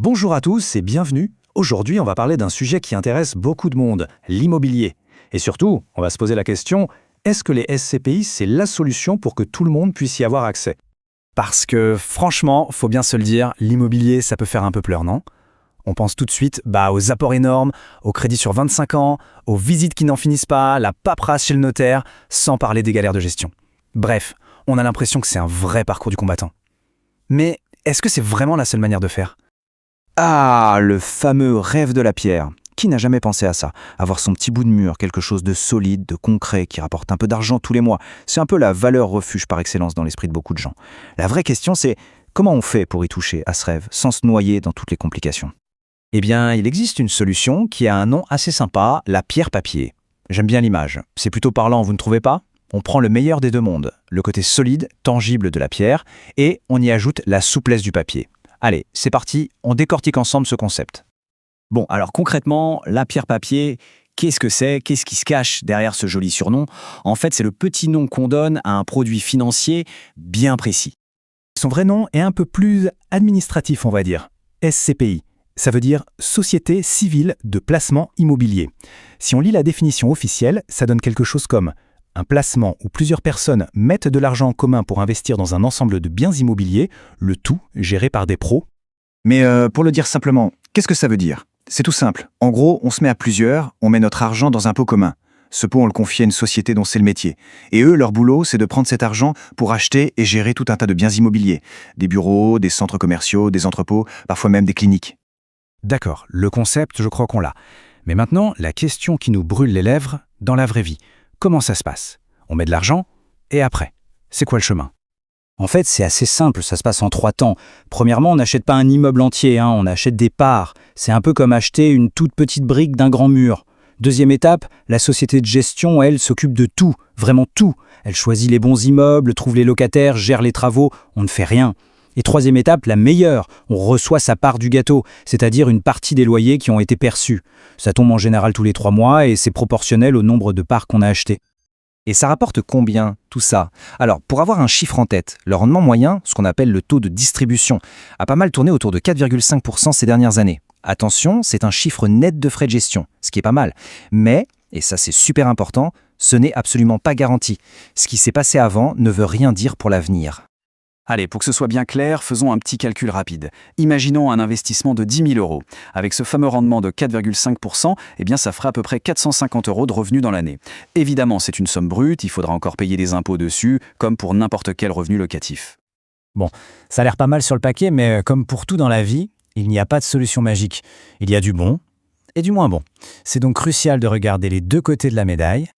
Bonjour à tous et bienvenue. Aujourd'hui, on va parler d'un sujet qui intéresse beaucoup de monde, l'immobilier. Et surtout, on va se poser la question, est-ce que les SCPI, c'est la solution pour que tout le monde puisse y avoir accès? Parce que franchement, faut bien se le dire, l'immobilier, ça peut faire un peu peur, non? On pense tout de suite aux apports énormes, au crédit sur 25 ans, aux visites qui n'en finissent pas, la paperasse chez le notaire, sans parler des galères de gestion. Bref, on a l'impression que c'est un vrai parcours du combattant. Mais est-ce que c'est vraiment la seule manière de faire? Ah, le fameux rêve de la pierre. Qui n'a jamais pensé à ça? Avoir son petit bout de mur, quelque chose de solide, de concret, qui rapporte un peu d'argent tous les mois. C'est un peu la valeur refuge par excellence dans l'esprit de beaucoup de gens. La vraie question, c'est comment on fait pour y toucher à ce rêve, sans se noyer dans toutes les complications? Eh bien, il existe une solution qui a un nom assez sympa, la pierre papier. J'aime bien l'image. C'est plutôt parlant, vous ne trouvez pas? On prend le meilleur des deux mondes, le côté solide, tangible de la pierre, et on y ajoute la souplesse du papier. Allez, c'est parti, on décortique ensemble ce concept. Bon, alors concrètement, la pierre papier, qu'est-ce que c'est? Qu'est-ce qui se cache derrière ce joli surnom? En fait, c'est le petit nom qu'on donne à un produit financier bien précis. Son vrai nom est un peu plus administratif, on va dire. SCPI. Ça veut dire Société civile de placement immobilier. Si on lit la définition officielle, ça donne quelque chose comme un placement où plusieurs personnes mettent de l'argent en commun pour investir dans un ensemble de biens immobiliers, le tout géré par des pros. Mais pour le dire simplement, qu'est-ce que ça veut dire? C'est tout simple. En gros, on se met à plusieurs, on met notre argent dans un pot commun. Ce pot, on le confie à une société dont c'est le métier. Et eux, leur boulot, c'est de prendre cet argent pour acheter et gérer tout un tas de biens immobiliers. Des bureaux, des centres commerciaux, des entrepôts, parfois même des cliniques. D'accord, le concept, je crois qu'on l'a. Mais maintenant, la question qui nous brûle les lèvres, dans la vraie vie, comment ça se passe? On met de l'argent, et après, c'est quoi le chemin? En fait, c'est assez simple, ça se passe en 3 temps. Premièrement, on n'achète pas un immeuble entier, on achète des parts. C'est un peu comme acheter une toute petite brique d'un grand mur. Deuxième étape, la société de gestion, elle, s'occupe de tout, vraiment tout. Elle choisit les bons immeubles, trouve les locataires, gère les travaux, on ne fait rien. Et troisième étape, la meilleure, on reçoit sa part du gâteau, c'est-à-dire une partie des loyers qui ont été perçus. Ça tombe en général tous les 3 mois et c'est proportionnel au nombre de parts qu'on a achetées. Et ça rapporte combien, tout ça? Alors, pour avoir un chiffre en tête, le rendement moyen, ce qu'on appelle le taux de distribution, a pas mal tourné autour de 4,5% ces dernières années. Attention, c'est un chiffre net de frais de gestion, ce qui est pas mal. Mais, et ça c'est super important, ce n'est absolument pas garanti. Ce qui s'est passé avant ne veut rien dire pour l'avenir. Allez, pour que ce soit bien clair, faisons un petit calcul rapide. Imaginons un investissement de 10 000 euros. Avec ce fameux rendement de 4,5%, ça ferait à peu près 450 euros de revenus dans l'année. Évidemment, c'est une somme brute, il faudra encore payer des impôts dessus, comme pour n'importe quel revenu locatif. Bon, ça a l'air pas mal sur le paquet, mais comme pour tout dans la vie, il n'y a pas de solution magique. Il y a du bon et du moins bon. C'est donc crucial de regarder les deux côtés de la médaille.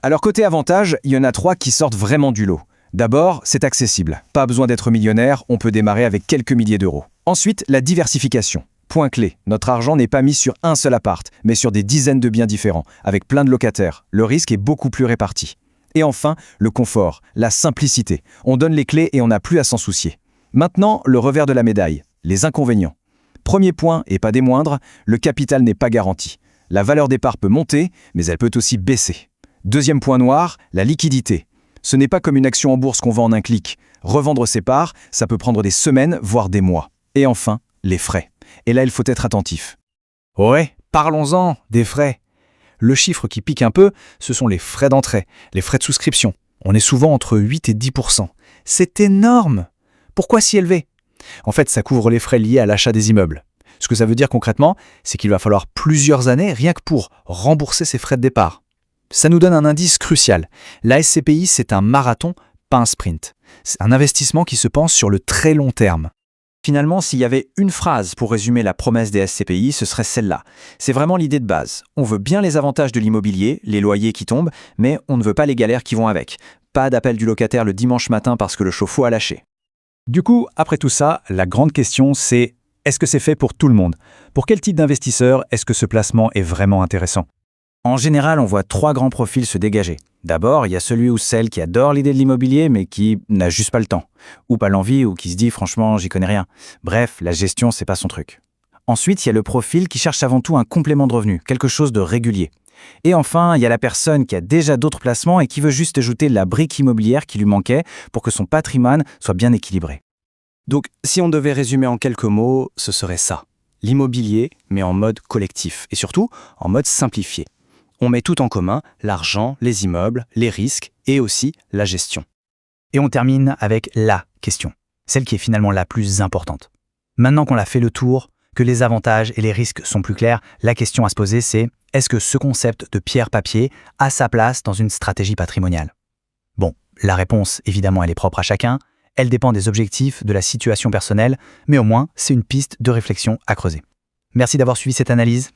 Alors côté avantage, il y en a 3 qui sortent vraiment du lot. D'abord, c'est accessible. Pas besoin d'être millionnaire, on peut démarrer avec quelques milliers d'euros. Ensuite, la diversification. Point clé, notre argent n'est pas mis sur un seul appart, mais sur des dizaines de biens différents, avec plein de locataires. Le risque est beaucoup plus réparti. Et enfin, le confort, la simplicité. On donne les clés et on n'a plus à s'en soucier. Maintenant, le revers de la médaille, les inconvénients. Premier point, et pas des moindres, le capital n'est pas garanti. La valeur des parts peut monter, mais elle peut aussi baisser. Deuxième point noir, la liquidité. Ce n'est pas comme une action en bourse qu'on vend en un clic. Revendre ses parts, ça peut prendre des semaines, voire des mois. Et enfin, les frais. Et là, il faut être attentif. Ouais, parlons-en des frais. Le chiffre qui pique un peu, ce sont les frais d'entrée, les frais de souscription. On est souvent entre 8 et 10%. C'est énorme! Pourquoi si élevé? En fait, ça couvre les frais liés à l'achat des immeubles. Ce que ça veut dire concrètement, c'est qu'il va falloir plusieurs années rien que pour rembourser ces frais de départ. Ça nous donne un indice crucial. La SCPI, c'est un marathon, pas un sprint. C'est un investissement qui se pense sur le très long terme. Finalement, s'il y avait une phrase pour résumer la promesse des SCPI, ce serait celle-là. C'est vraiment l'idée de base. On veut bien les avantages de l'immobilier, les loyers qui tombent, mais on ne veut pas les galères qui vont avec. Pas d'appel du locataire le dimanche matin parce que le chauffe-eau a lâché. Du coup, après tout ça, la grande question, c'est est-ce que c'est fait pour tout le monde? Pour quel type d'investisseur est-ce que ce placement est vraiment intéressant? En général, on voit 3 grands profils se dégager. D'abord, il y a celui ou celle qui adore l'idée de l'immobilier, mais qui n'a juste pas le temps. Ou pas l'envie, ou qui se dit « franchement, j'y connais rien ». Bref, la gestion, c'est pas son truc. Ensuite, il y a le profil qui cherche avant tout un complément de revenu, quelque chose de régulier. Et enfin, il y a la personne qui a déjà d'autres placements et qui veut juste ajouter la brique immobilière qui lui manquait pour que son patrimoine soit bien équilibré. Donc, si on devait résumer en quelques mots, ce serait ça. l'immobilier, mais en mode collectif et surtout en mode simplifié. On met tout en commun, l'argent, les immeubles, les risques et aussi la gestion. Et on termine avec la question, celle qui est finalement la plus importante. Maintenant qu'on a fait le tour, que les avantages et les risques sont plus clairs, la question à se poser c'est est-ce que ce concept de pierre-papier a sa place dans une stratégie patrimoniale? Bon, la réponse évidemment elle est propre à chacun, elle dépend des objectifs, de la situation personnelle, mais au moins c'est une piste de réflexion à creuser. Merci d'avoir suivi cette analyse.